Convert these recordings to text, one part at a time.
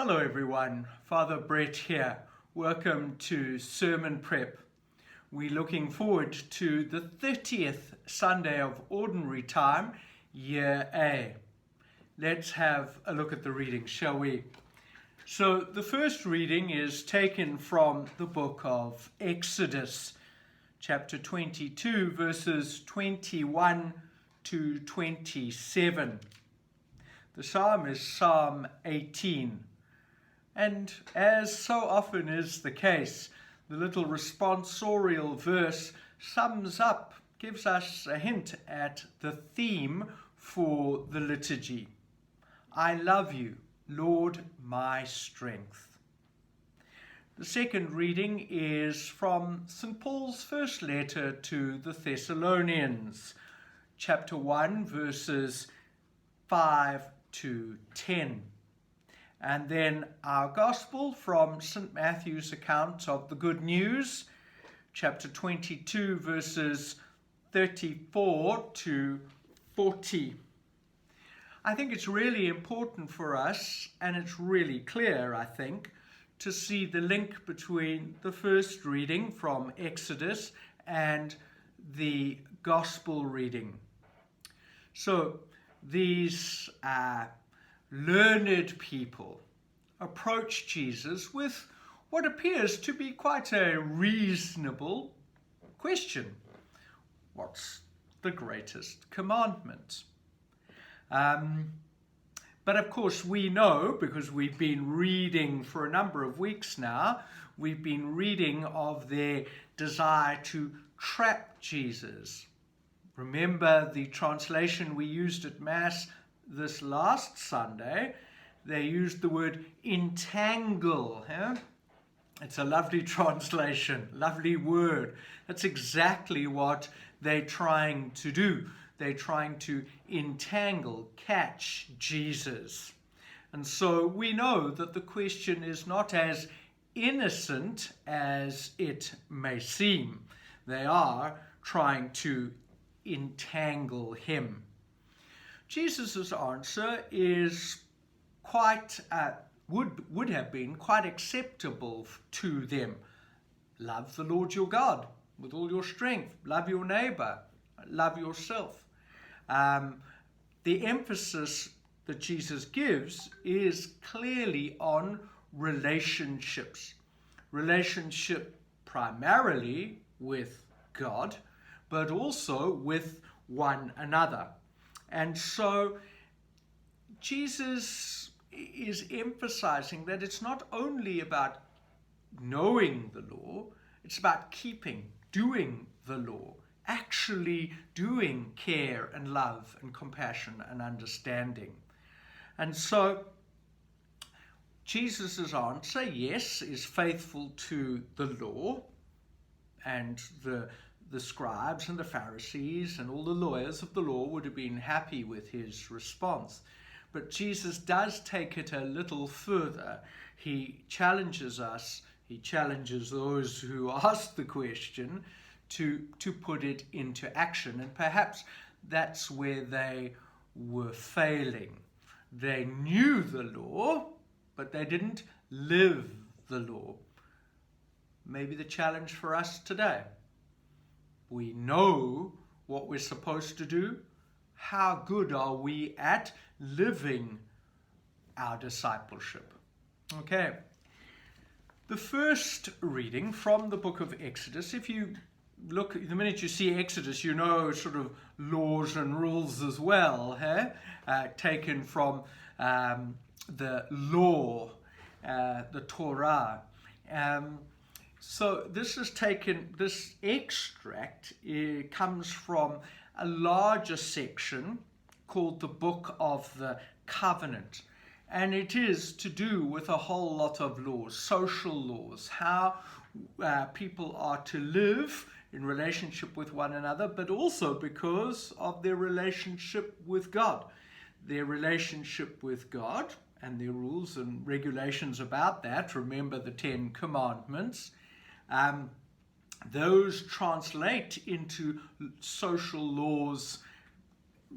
Hello everyone, Father Brett here. Welcome to Sermon Prep. We're looking forward to the 30th Sunday of Ordinary Time, Year A. Let's have a look at the reading, shall we? So the first reading is taken from the book of Exodus, chapter 22, verses 21 to 27. The psalm is Psalm 18. And as so often is the case, the little responsorial verse sums up, gives us a hint at the theme for the liturgy. I love you, Lord, my strength. The second reading is from St. Paul's first letter to the Thessalonians, chapter 1, verses 5 to 10. And then our Gospel from St. Matthew's account of the Good News, chapter 22, verses 34 to 40. I think it's really important for us, and it's really clear, I think, to see the link between the first reading from Exodus and the Gospel reading. So these learned people approach Jesus with what appears to be quite a reasonable question. What's the greatest commandment? But of course we know, because we've been reading for a number of weeks now, we've been reading of their desire to trap Jesus. Remember the translation we used at Mass this last Sunday. They used the word entangle. It's a lovely translation, lovely word. That's exactly what they're trying to do. They're trying to entangle, catch Jesus. And so we know that the question is not as innocent as it may seem. They are trying to entangle him. Jesus' answer is quite, would have been quite acceptable to them. Love the Lord your God with all your strength. Love your neighbor. Love yourself. The emphasis that Jesus gives is clearly on relationships. Relationship primarily with God, but also with one another. And so Jesus is emphasizing that it's not only about knowing the law, it's about doing the law, actually doing care and love and compassion and understanding. And so Jesus' answer, yes, is faithful to the law, and the scribes and the Pharisees and all the lawyers of the law would have been happy with his response. But Jesus does take it a little further. He challenges us, he challenges those who ask the question to put it into action. And perhaps that's where they were failing. They knew the law, but they didn't live the law. Maybe the challenge for us today. We know what we're supposed to do. How good are we at living our discipleship? Okay. The first reading from the book of Exodus, if you look, the minute you see Exodus, you know sort of laws and rules as well, taken from the law, the Torah. So this extract comes from a larger section called the Book of the Covenant. And it is to do with a whole lot of laws, social laws, how people are to live in relationship with one another, but also because of their relationship with God. Their relationship with God and their rules and regulations about that. Remember the 10 Commandments. Those translate into social laws,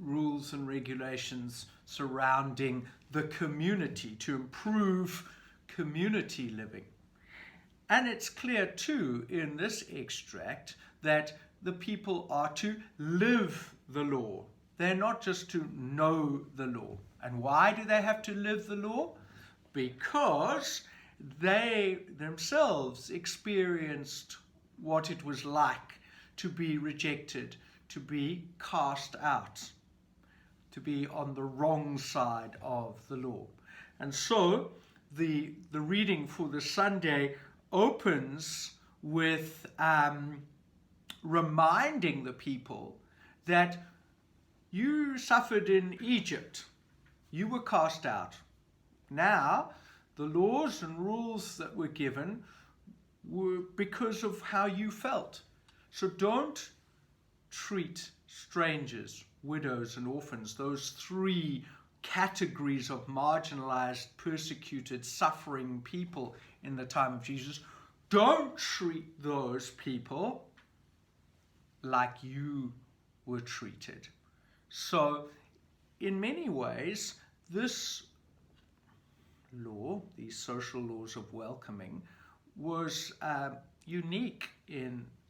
rules and regulations surrounding the community, to improve community living. And it's clear too in this extract that the people are to live the law. They're not just to know the law. And why do they have to live the law? Because they themselves experienced what it was like to be rejected, to be cast out, to be on the wrong side of the law. And so the reading for the Sunday opens with reminding the people that you suffered in Egypt. You were cast out. Now, the laws and rules that were given were because of how you felt. So don't treat strangers, widows and orphans, those three categories of marginalized, persecuted, suffering people in the time of Jesus. Don't treat those people like you were treated. So, in many ways, this law, these social laws of welcoming, was unique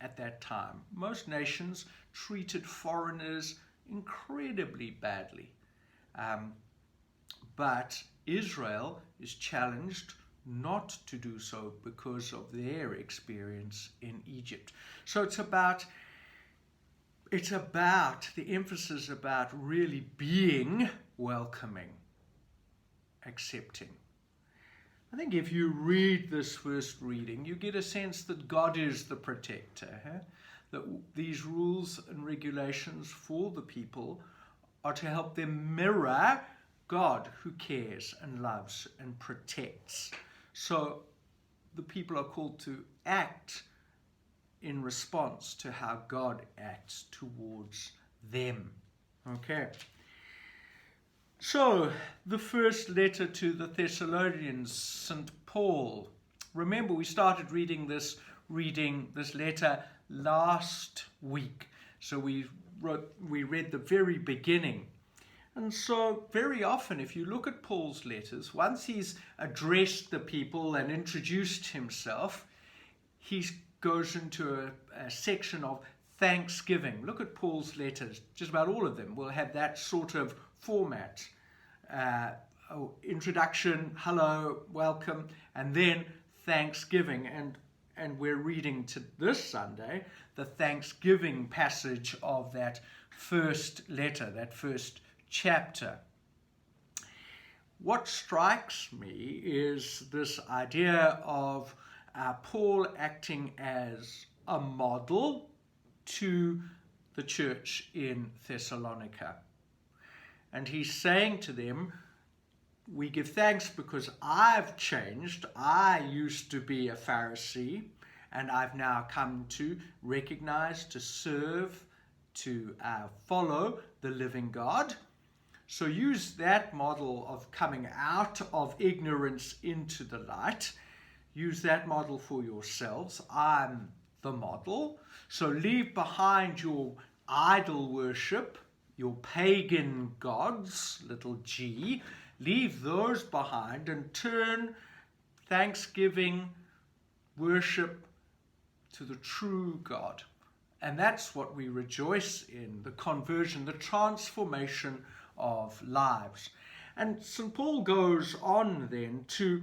at that time. Most nations treated foreigners incredibly badly. But Israel is challenged not to do so because of their experience in Egypt. So it's about the emphasis about really being welcoming, accepting. I think if you read this first reading, you get a sense that God is the protector, that these rules and regulations for the people are to help them mirror God, who cares and loves and protects. So the people are called to act in response to how God acts towards them. Okay. So, the first letter to the Thessalonians, St. Paul. Remember, we started reading this letter last week. So we read the very beginning. And so very often, if you look at Paul's letters, once he's addressed the people and introduced himself, he goes into a section of thanksgiving. Look at Paul's letters. Just about all of them will have that sort of format. Introduction, hello, welcome, and then thanksgiving. And we're reading to this Sunday the thanksgiving passage of that first letter, that first chapter. What strikes me is this idea of Paul acting as a model to the church in Thessalonica. And he's saying to them, we give thanks because I've changed. I used to be a Pharisee, and I've now come to recognize, to serve, to follow the living God. So use that model of coming out of ignorance into the light. Use that model for yourselves. I'm the model. So leave behind your idol worship, your pagan gods, little g. Leave those behind and turn thanksgiving, worship to the true God. And that's what we rejoice in, the conversion, the transformation of lives. And St. Paul goes on then to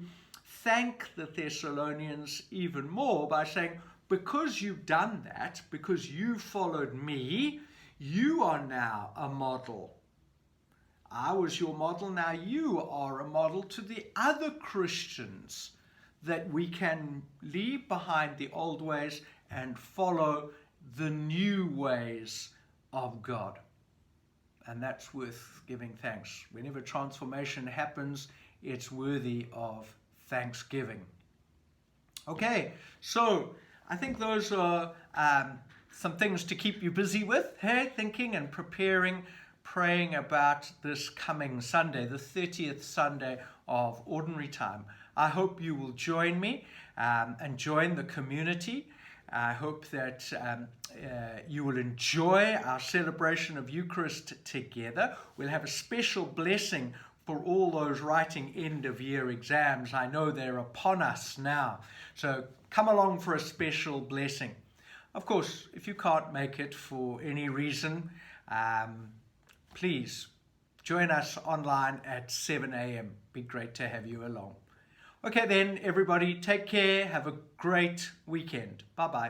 thank the Thessalonians even more by saying, because you've done that, because you followed me, you are now a model. I was your model, now you are a model to the other Christians, that we can leave behind the old ways and follow the new ways of God. And that's worth giving thanks. Whenever transformation happens, it's worthy of thanksgiving. Okay, so I think those are some things to keep you busy with, thinking and preparing, praying about this coming Sunday, the 30th Sunday of Ordinary Time. I hope you will join me and join the community I hope that you will enjoy our celebration of Eucharist together. We'll have a special blessing for all those writing end-of-year exams. I know they're upon us now. So come along for a special blessing. Of course, if you can't make it for any reason, please join us online at 7 a.m. Be great to have you along. Okay then, everybody, take care. Have a great weekend. Bye-bye.